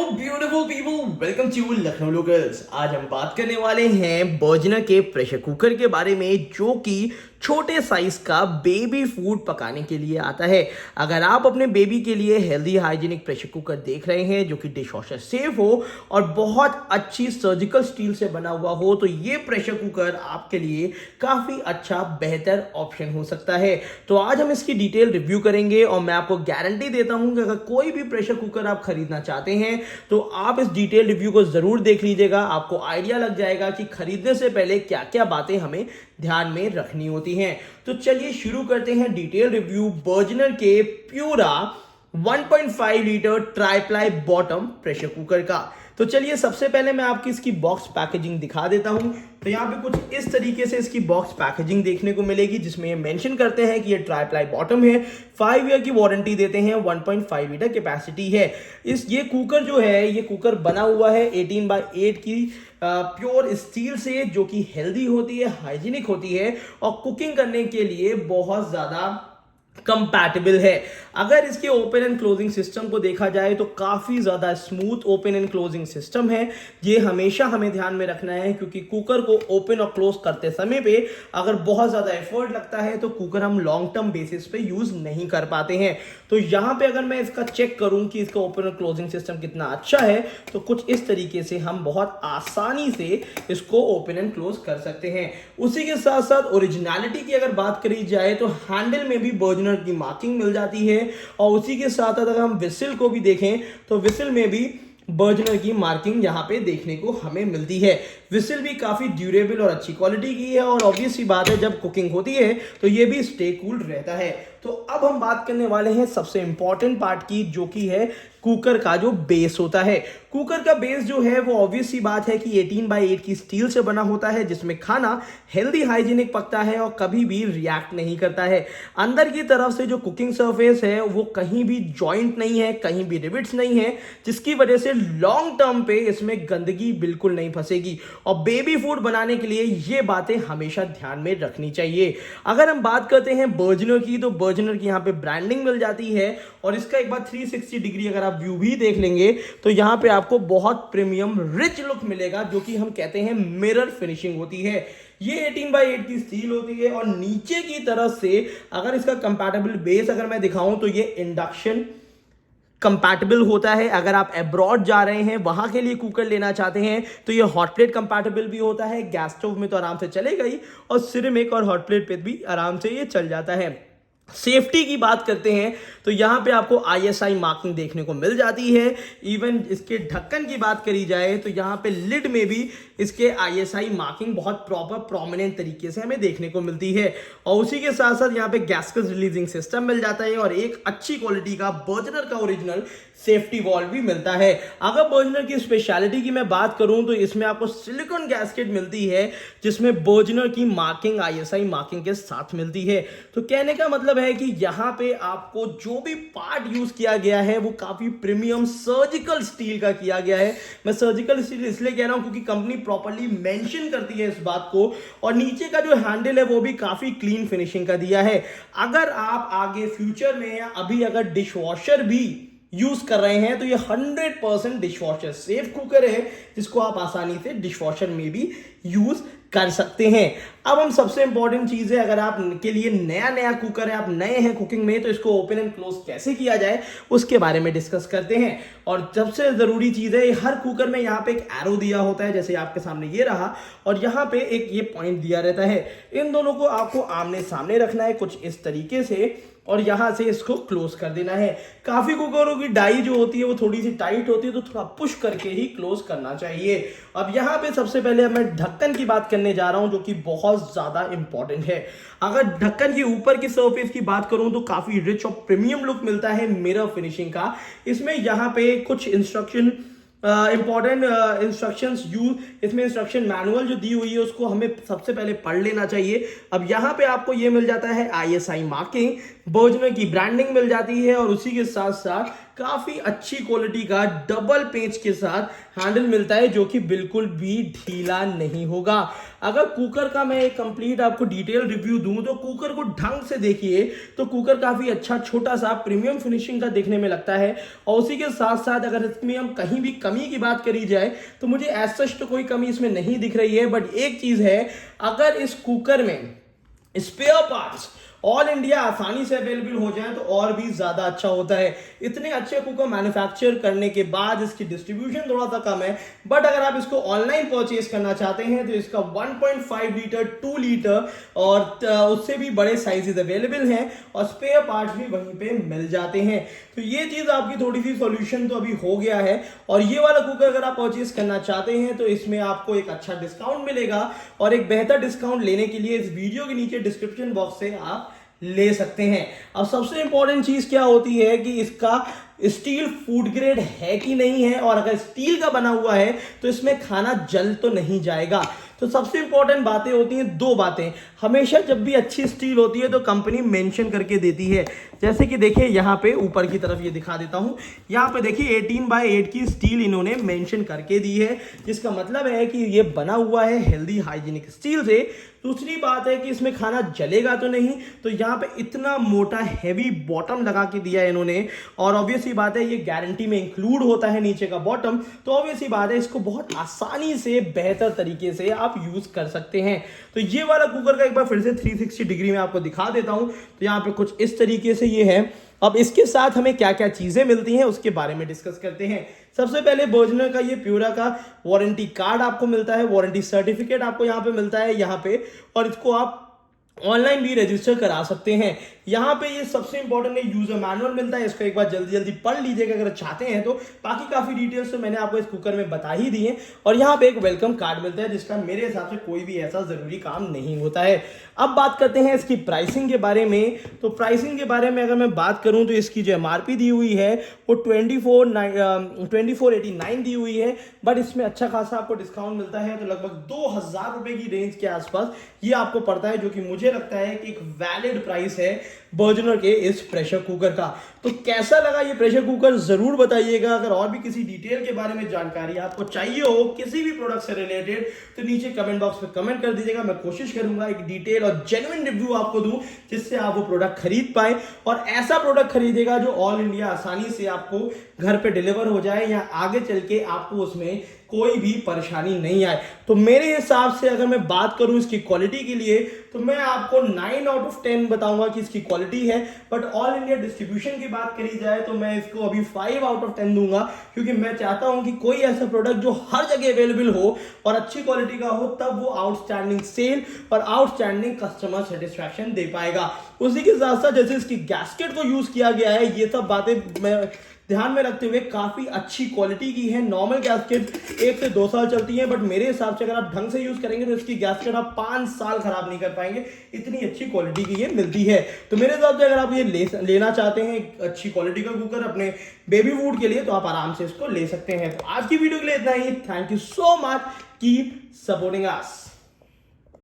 Beautiful people, welcome to Lucknow locals. आज हम बात करने वाले हैं बर्जनर के प्रेशर कुकर के बारे में, जो कि छोटे साइज का बेबी फूड पकाने के लिए आता है। अगर आप अपने बेबी के लिए हेल्दी हाइजीनिक प्रेशर कुकर देख रहे हैं जो कि डिश वॉशर सेफ हो और बहुत अच्छी सर्जिकल स्टील से बना हुआ हो, तो ये प्रेशर कुकर आपके लिए काफी अच्छा बेहतर ऑप्शन हो सकता है। तो आज हम इसकी डिटेल रिव्यू करेंगे और मैं आपको गारंटी देता हूं कि अगर कोई भी प्रेशर कुकर आप खरीदना चाहते हैं तो आप इस डिटेल रिव्यू को जरूर देख लीजिएगा। आपको आइडिया लग जाएगा कि खरीदने से पहले क्या क्या बातें हमें ध्यान में रखनी होती हैं। तो चलिए शुरू करते हैं डिटेल रिव्यू बर्जनर के pura 1.5 litre tri-ply bottom pressure cooker का। तो चलिए सबसे पहले मैं आपकी इसकी बॉक्स पैकेजिंग दिखा देता हूं। तो यहाँ पे कुछ इस तरीके से इसकी बॉक्स पैकेजिंग देखने को मिलेगी, जिसमें ये मेंशन करते हैं कि ये ट्राईप्लाई बॉटम है, 5 ईयर की वारंटी देते हैं, 1.5 लीटर कैपेसिटी है। ये कुकर जो है, ये कुकर बना हुआ है 18x8 की प्योर स्टील से, जो कि हेल्दी होती है, हाइजीनिक होती है और कुकिंग करने के लिए बहुत ज्यादा कंपैटिबल है। अगर इसके ओपन एंड क्लोजिंग सिस्टम को देखा जाए तो काफी ज्यादा smooth open and closing system है। ये हमेशा हमें ध्यान में रखना है, क्योंकि कुकर को ओपन और क्लोज करते समय पे अगर बहुत ज्यादा एफर्ट लगता है तो कुकर हम लॉन्ग टर्म बेसिस पे यूज नहीं कर पाते हैं। तो यहां पे अगर मैं इसका चेक करूं कि इसका ओपन और क्लोजिंग सिस्टम कितना अच्छा है, तो कुछ इस तरीके से हम बहुत आसानी से इसको ओपन एंड क्लोज कर सकते हैं। उसी के साथ साथ ओरिजिनलिटी की अगर बात करी जाए तो हैंडल में भी बर्जनर की मार्किंग मिल जाती है, और उसी के साथ अगर हम विसिल को भी देखें तो विसिल में भी बर्जनर की मार्किंग यहां पे देखने को हमें मिलती है। विसिल भी काफी ड्यूरेबल और अच्छी क्वालिटी की है, और ऑब्वियस सी बात है जब कुकिंग होती है तो ये भी स्टे कूल रहता है। तो अब हम बात करने वाले हैं सबसे इंपॉर्टेंट पार्ट की, जो कि है कुकर का जो बेस होता है। कुकर का बेस जो है वो ऑब्वियस सी बात है कि 18x8 की स्टील से बना होता है, जिसमें खाना हेल्दी हाइजीनिक पकता है और कभी भी रिएक्ट नहीं करता है। अंदर की तरफ से जो कुकिंग सरफेस है वो कहीं भी जॉइंट नहीं है, कहीं भी रिविट्स नहीं है, जिसकी वजह से लॉन्ग टर्म पे इसमें गंदगी बिल्कुल नहीं फंसेगी। और बेबी फूड बनाने के लिए ये बातें हमेशा ध्यान में रखनी चाहिए। अगर हम बात करते हैं बर्जनर की, तो बर्जनर की यहाँ पे ब्रांडिंग मिल जाती है, और इसका एक बार 360 डिग्री अगर आप व्यू भी देख लेंगे तो यहाँ पे आपको बहुत प्रीमियम रिच लुक मिलेगा, जो कि हम कहते हैं मिरर फिनिशिंग होती है। ये 18x8 की स्टील होती है, और नीचे की तरफ से अगर इसका कंपैटिबल बेस अगर मैं दिखाऊं तो ये इंडक्शन कंपैटिबल होता है। अगर आप अब्रॉड जा रहे हैं, वहां के लिए कुकर लेना चाहते हैं, तो ये हॉट प्लेट कंपैटिबल भी होता है। गैस स्टोव में तो आराम से चलेगा ही, और सिरेमिक और हॉट प्लेट पे भी आराम से ये चल जाता है। सेफ्टी की बात करते हैं तो यहां पे आपको ISI मार्किंग देखने को मिल जाती है। इवन इसके ढक्कन की बात करी जाए तो यहां पे लिड में भी इसके ISI मार्किंग बहुत प्रॉपर प्रोमिनेंट तरीके से हमें देखने को मिलती है। और उसी के साथ साथ यहां पे गैस्केट रिलीजिंग सिस्टम मिल जाता है, और एक अच्छी क्वालिटी का बर्जनर का ओरिजिनल सेफ्टी वॉल्व भी मिलता है। अगर बर्जनर की स्पेशलिटी की मैं बात करूं तो इसमें आपको सिलिकॉन गैस्केट मिलती है, जिसमें बर्जनर की मार्किंग ISI मार्किंग के साथ मिलती है। तो कहने का मतलब है कि यहां पे आपको जो भी पार्ट यूज किया गया है वो काफी प्रीमियम सर्जिकल स्टील का किया गया है। मैं सर्जिकल स्टील इसलिए कह रहा हूं क्योंकि कंपनी प्रॉपर्ली मेंशन करती है इस बात को, और नीचे का जो हैंडल है वो भी काफी क्लीन फिनिशिंग का दिया है। अगर आप आगे फ्यूचर में या अभी अगर डिश वॉशर भी यूज कर रहे हैं तो ये 100% डिशवॉशर सेफ कुकर है, जिसको आप आसानी से डिशवॉशर में भी यूज कर सकते हैं। अब हम सबसे इंपॉर्टेंट चीज है, अगर आप के लिए नया कुकर है, आप नए हैं कुकिंग में, तो इसको ओपन एंड क्लोज कैसे किया जाए उसके बारे में डिस्कस करते हैं। और सबसे जरूरी चीज है, हर कुकर में यहाँ पे एक एरो दिया होता है, जैसे आपके सामने ये रहा, और यहाँ पे एक ये पॉइंट दिया रहता है। इन दोनों को आपको आमने सामने रखना है कुछ इस तरीके से, और यहां से इसको क्लोज कर देना है। काफी कुकरों की डाई जो होती है वो थोड़ी सी टाइट होती है, तो थोड़ा पुश करके ही क्लोज करना चाहिए। अब यहां पे सबसे पहले मैं ढक्कन की बात करने जा रहा हूं, जो कि बहुत ज्यादा इंपॉर्टेंट है। अगर ढक्कन के ऊपर की सरफेस की बात करूं तो काफी रिच और प्रीमियम लुक मिलता है मिरर फिनिशिंग का। इसमें यहां पे कुछ इंस्ट्रक्शन इंपॉर्टेंट इंस्ट्रक्शंस यूज, इसमें इंस्ट्रक्शन मैनुअल जो दी हुई है उसको हमें सबसे पहले पढ़ लेना चाहिए। अब यहाँ पे आपको ये मिल जाता है ISI मार्किंग, बर्जनर की ब्रांडिंग मिल जाती है, और उसी के साथ साथ काफी अच्छी क्वालिटी का डबल पेंच के साथ हैंडल मिलता है, जो कि बिल्कुल भी ढीला नहीं होगा। अगर कुकर का मैं एक कंप्लीट आपको डिटेल रिव्यू दूं तो कुकर को ढंग से देखिए तो कुकर काफी अच्छा छोटा सा प्रीमियम फिनिशिंग का देखने में लगता है। और उसी के साथ साथ अगर इसमें हम कहीं भी कमी की बात करी जाए तो मुझे एज सच तो कोई कमी इसमें नहीं दिख रही है, बट एक चीज है, अगर इस कुकर में स्पेयर पार्ट्स ऑल इंडिया आसानी से अवेलेबल हो जाए तो और भी ज्यादा अच्छा होता है। इतने अच्छे कुकर मैन्युफैक्चर करने के बाद इसकी डिस्ट्रीब्यूशन थोड़ा सा कम है, बट अगर आप इसको ऑनलाइन परचेज करना चाहते हैं तो इसका 1.5 लीटर 2 लीटर और उससे भी बड़े साइजेस अवेलेबल हैं और स्पेयर पार्ट्स भी वहीं पे मिल जाते हैं। तो ये चीज आपकी थोड़ी सी सॉल्यूशन तो अभी हो गया है। और ये वाला कुकर अगर आप परचेज करना चाहते हैं तो इसमें आपको एक अच्छा डिस्काउंट मिलेगा, और एक बेहतर डिस्काउंट लेने के लिए इस वीडियो के नीचे डिस्क्रिप्शन बॉक्स से आप ले सकते हैं। अब सबसे इंपॉर्टेंट चीज क्या होती है कि इसका स्टील फूड ग्रेड है कि नहीं है, और अगर स्टील का बना हुआ है तो इसमें खाना जल तो नहीं जाएगा। तो सबसे इंपॉर्टेंट बातें होती हैं, दो बातें हमेशा जब भी अच्छी स्टील होती है तो कंपनी मेंशन करके देती है। जैसे कि देखिए यहाँ पे ऊपर की तरफ ये दिखा देता हूं, यहाँ पे देखिए 18x8 की स्टील इन्होंने मेंशन करके दी है, जिसका मतलब है कि ये बना हुआ है हेल्दी हाइजीनिक स्टील से। दूसरी बात है कि इसमें खाना जलेगा तो नहीं, तो यहाँ पे इतना मोटा हैवी बॉटम लगा के दिया है इन्होंने, और ऑब्वियसली बात है ये गारंटी में इंक्लूड होता है नीचे का बॉटम, तो ऑब्वियसली बात है इसको बहुत आसानी से बेहतर तरीके से आप यूज कर सकते हैं। तो ये वाला कुकर का एक बार फिर से 360 डिग्री में आपको दिखा देता हूं। तो यहाँ पे कुछ इस तरीके से ये है। अब इसके साथ हमें क्या क्या चीजें मिलती हैं उसके बारे में डिस्कस करते हैं। सबसे पहले बर्जनर का ये प्यूरा का वारंटी कार्ड आपको मिलता है, वारंटी सर्टिफिकेट आपको यहाँ पे मिलता है यहाँ पे, और इसको आप ऑनलाइन भी रजिस्टर करा सकते हैं। यहाँ पे ये सबसे इंपॉर्टेंट है, यूजर मैनुअल मिलता है, इसको एक बार जल्दी जल्दी पढ़ लीजिएगा अगर चाहते हैं तो। बाकी काफी डिटेल्स तो मैंने आपको इस कुकर में बता ही दी है। और यहाँ पे एक वेलकम कार्ड मिलता है, जिसका मेरे हिसाब से कोई भी ऐसा जरूरी काम नहीं होता है। अब बात करते हैं इसकी प्राइसिंग के बारे में। तो प्राइसिंग के बारे में अगर मैं बात करूं तो इसकी जो MRP दी हुई है वो 2489 दी हुई है, बट इसमें अच्छा खासा आपको डिस्काउंट मिलता है, तो लगभग 2000 रुपए की रेंज के आसपास ये आपको पड़ता है, जो कि मुझे लगता है कि एक वैलिड प्राइस है बर्जनर के इस प्रेशर कुकर का। तो कैसा लगा ये प्रेशर कुकर जरूर बताइएगा। अगर और भी किसी डिटेल के बारे में जानकारी आपको चाहिए हो किसी भी प्रोडक्ट से रिलेटेड तो नीचे कमेंट बॉक्स में कमेंट कर दीजिएगा। मैं कोशिश करूंगा एक डिटेल और जेन्युइन रिव्यू आपको दूं, जिससे आप वो प्रोडक्ट खरीद पाए, और ऐसा प्रोडक्ट खरीदेगा जो ऑल इंडिया आसानी से आपको घर पे डिलीवर हो जाए, या आगे चल के आपको उसमें कोई भी परेशानी नहीं आए। तो मेरे हिसाब से अगर मैं बात करूं इसकी क्वालिटी के लिए तो मैं आपको 9 आउट ऑफ 10 बताऊंगा कि इसकी क्वालिटी है, बट ऑल इंडिया डिस्ट्रीब्यूशन की बात करी जाए तो मैं इसको अभी 5 आउट ऑफ 10 दूंगा, क्योंकि मैं चाहता हूं कि कोई ऐसा प्रोडक्ट जो हर जगह अवेलेबल हो और अच्छी क्वालिटी का हो, तब वो आउटस्टैंडिंग सेल और आउटस्टैंडिंग कस्टमर सेटिस्फैक्शन दे पाएगा। उसी के साथ साथ जैसे इसकी गैस्केट को यूज किया गया है, ये सब बातें मैं ध्यान में रखते हुए काफी अच्छी क्वालिटी की है। नॉर्मल गैस्केट 1 से 2 साल चलती है, बट मेरे हिसाब से अगर आप ढंग से यूज करेंगे तो इसकी गैस्केट आप 5 साल खराब नहीं कर पाएंगे, इतनी अच्छी क्वालिटी की ये मिलती है। तो मेरे हिसाब से अगर आप ये लेना चाहते हैं अच्छी क्वालिटी का कुकर अपने बेबी फूड के लिए, तो आप आराम से इसको ले सकते हैं। तो आज की वीडियो के लिए इतना ही। Thank you so much, keep supporting us.